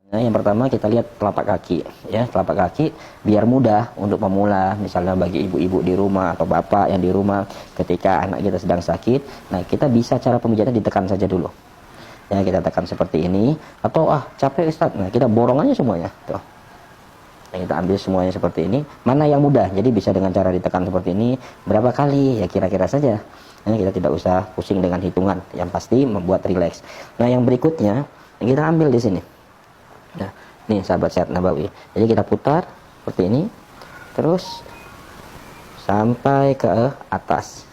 Nah, yang pertama kita lihat telapak kaki, ya, telapak kaki biar mudah untuk pemula, misalnya bagi ibu-ibu di rumah atau bapak yang di rumah ketika anak kita sedang sakit. Nah, kita bisa cara pemijatan ditekan saja dulu. Ya, kita tekan seperti ini, atau capek Ustaz. Nah, kita borong aja semuanya, tuh. Nah, kita ambil semuanya seperti ini. Mana yang mudah? Jadi bisa dengan cara ditekan seperti ini. Berapa kali? Ya kira-kira saja. Nah, kita tidak usah pusing dengan hitungan. Yang pasti membuat rileks. Nah, yang berikutnya kita ambil di sini. Nah, nih sahabat sehat Nabawi. Jadi kita putar seperti ini, terus sampai ke atas.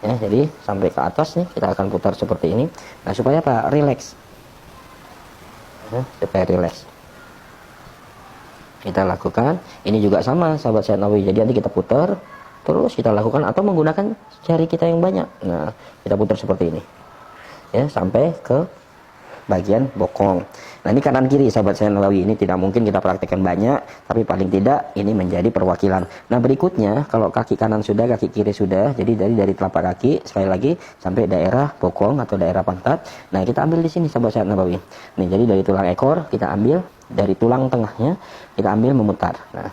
Ya, jadi sampai ke atas nih kita akan putar seperti ini. Nah, supaya apa? Rileks. Ya, supaya rileks. Kita lakukan. Ini juga sama sahabat sehat Nabawi. Jadi nanti kita putar, terus kita lakukan atau menggunakan jari kita yang banyak. Nah, kita putar seperti ini. Ya, sampai ke bagian bokong. Nah, ini kanan kiri sahabat saya Nabawi, ini tidak mungkin kita praktekkan banyak, tapi paling tidak ini menjadi perwakilan. Nah, berikutnya kalau kaki kanan sudah, kaki kiri sudah, jadi dari telapak kaki sekali lagi sampai daerah bokong atau daerah pantat. Nah, kita ambil di sini sahabat saya Nabawi. Nih, jadi dari tulang ekor kita ambil, dari tulang tengahnya kita ambil memutar. Nah,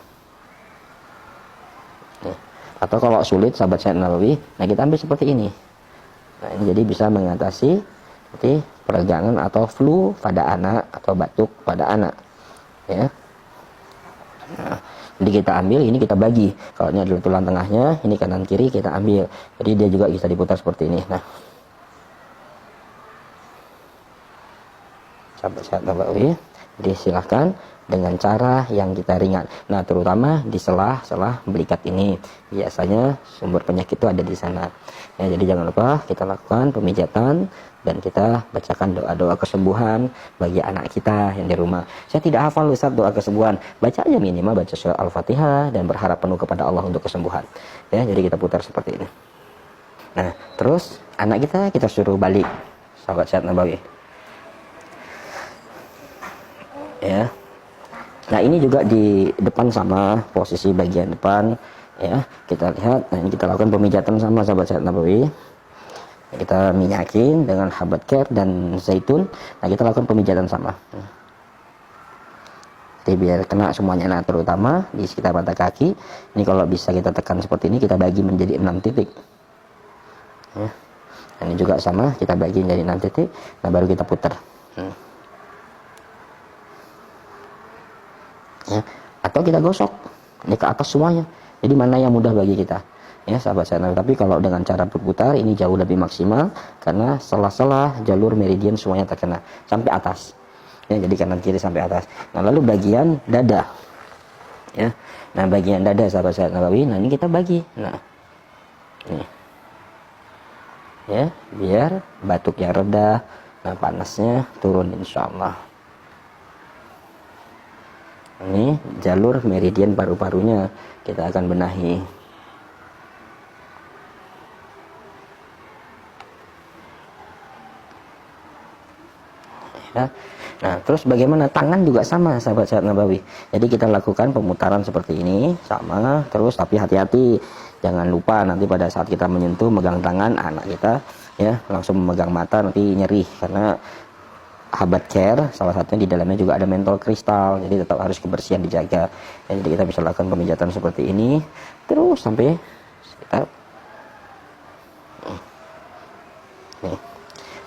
nih. Atau kalau sulit sahabat saya Nabawi, nah kita ambil seperti ini. Nah, ini jadi bisa mengatasi seperti peregangan atau flu pada anak atau batuk pada anak, ya. Nah, jadi kita ambil, ini kita bagi. Kalau ini adalah tulang tengahnya, ini kanan kiri kita ambil. Jadi dia juga bisa diputar seperti ini. Nah, sahabat sehat Nabawi, jadi silahkan dengan cara yang kita ringan. Nah, terutama di selah-selah belikat ini, biasanya sumber penyakit itu ada di sana. Ya, jadi jangan lupa kita lakukan pemijatan dan kita bacakan doa-doa kesembuhan bagi anak kita yang di rumah. Saya tidak hafal Ustaz doa kesembuhan, baca aja minimal baca surah Al-Fatihah dan berharap penuh kepada Allah untuk kesembuhan. Ya, jadi kita putar seperti ini. Nah, terus anak kita suruh balik, sahabat sehat Nabawi. Ya. Nah, ini juga di depan sama, posisi bagian depan, ya. Kita lihat, nah ini kita lakukan pemijatan sama sahabat sehat Nabawi. Kita minyakin dengan habat care dan zaitun. Nah, kita lakukan pemijatan sama. Jadi biar kena semuanya. Nah, terutama di sekitar mata kaki. Ini kalau bisa kita tekan seperti ini, kita bagi menjadi 6 titik. Ya. Nah, ini juga sama, kita bagi menjadi 6 titik. Nah, baru kita putar. Ya. Atau kita gosok. Ini ke atas semuanya. Jadi mana yang mudah bagi kita. Ya, sahabat saya. Tapi kalau dengan cara berputar ini jauh lebih maksimal karena selah-selah jalur meridian semuanya terkena sampai atas. Ya, jadi kanan kiri sampai atas. Nah, lalu bagian dada. Ya. Nah, bagian dada sahabat saya Nabawi, nah ini kita bagi. Nah. Ini. Ya, biar batuknya reda, nah panasnya turun insyaallah. Ini jalur meridian paru-parunya kita akan benahi. Ya. Nah, terus bagaimana tangan juga sama sahabat sehat Nabawi. Jadi kita lakukan pemutaran seperti ini sama, terus tapi hati-hati jangan lupa nanti pada saat kita menyentuh megang tangan anak kita ya langsung memegang mata nanti nyeri karena habat care salah satunya di dalamnya juga ada mentol kristal, jadi tetap harus kebersihan dijaga. Ya, jadi kita bisa lakukan pemijatan seperti ini terus sampai sekitar nih.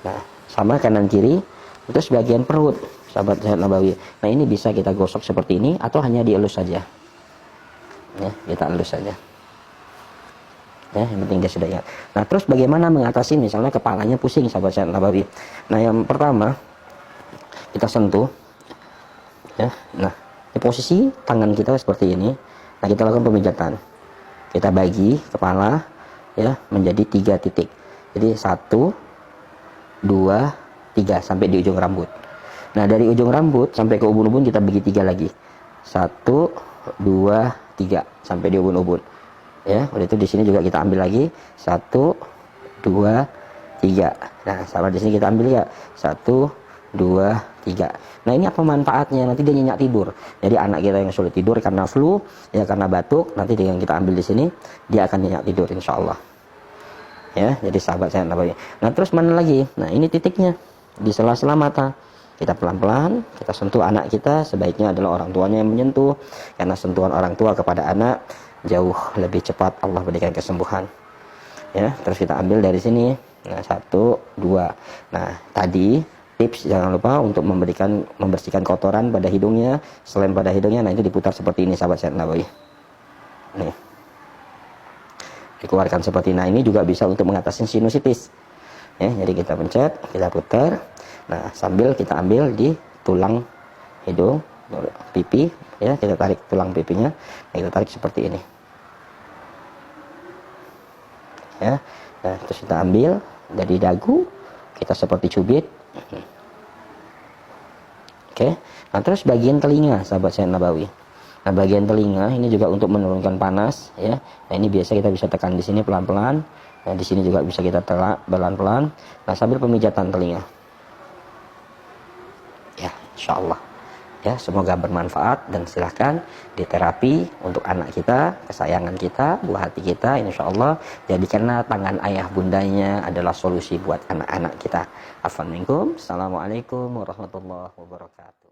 Nah, sama kanan kiri. Terus bagian perut, sahabat sehat Nabawi. Nah, ini bisa kita gosok seperti ini atau hanya dielus saja. Ya, kita elus saja. Ya, yang penting dia sudah ingat. Nah, terus bagaimana mengatasi misalnya kepalanya pusing, sahabat sehat Nabawi. Nah, yang pertama kita sentuh. Ya, nah, di posisi tangan kita seperti ini. Nah, kita lakukan pemijatan. Kita bagi kepala ya menjadi 3 titik. Jadi 1, 2, 3 sampai di ujung rambut. Nah, dari ujung rambut sampai ke ubun-ubun kita bagi 3 lagi. 1, 2, 3 sampai di ubun-ubun. Ya, udah itu di sini juga kita ambil lagi 1, 2, 3. Nah, sama di sini kita ambil ya 1, 2, 3. Nah, ini apa manfaatnya? Nanti dia nyenyak tidur. Jadi anak kita yang sulit tidur karena flu, ya karena batuk, nanti dengan kita ambil di sini dia akan nyenyak tidur insyaallah. Ya, jadi sahabat saya Nabawi. Nah, terus mana lagi? Nah, ini titiknya di sela-sela mata. Kita pelan-pelan, kita sentuh anak kita, sebaiknya adalah orang tuanya yang menyentuh, karena sentuhan orang tua kepada anak jauh lebih cepat Allah berikan kesembuhan. Ya, terus kita ambil dari sini. Nah, 1, 2. Nah, tadi tips jangan lupa untuk membersihkan kotoran pada hidungnya, selain pada hidungnya. Nah, itu diputar seperti ini, sahabat sehat nabawi. Nih, dikeluarkan seperti ini. Nah, ini juga bisa untuk mengatasi sinusitis. Ya, jadi kita pencet, kita putar. Nah, sambil kita ambil di tulang hidung, pipi, ya, kita tarik tulang pipinya. Nah, kita tarik seperti ini. Ya, nah, terus kita ambil dari dagu, kita seperti cubit. Oke, nah terus bagian telinga, sahabat sehat nabawi. Nah, bagian telinga ini juga untuk menurunkan panas, ya. Nah, ini biasa kita bisa tekan di sini pelan-pelan. Nah, di sini juga bisa kita telak pelan-pelan. Nah, sambil pemijatan telinga. Ya, insya Allah. Ya, semoga bermanfaat dan silahkan diterapi untuk anak kita, kesayangan kita, buah hati kita. Insya Allah jadikanlah tangan ayah bundanya adalah solusi buat anak-anak kita. Afwan minkum. Assalamualaikum warahmatullahi wabarakatuh.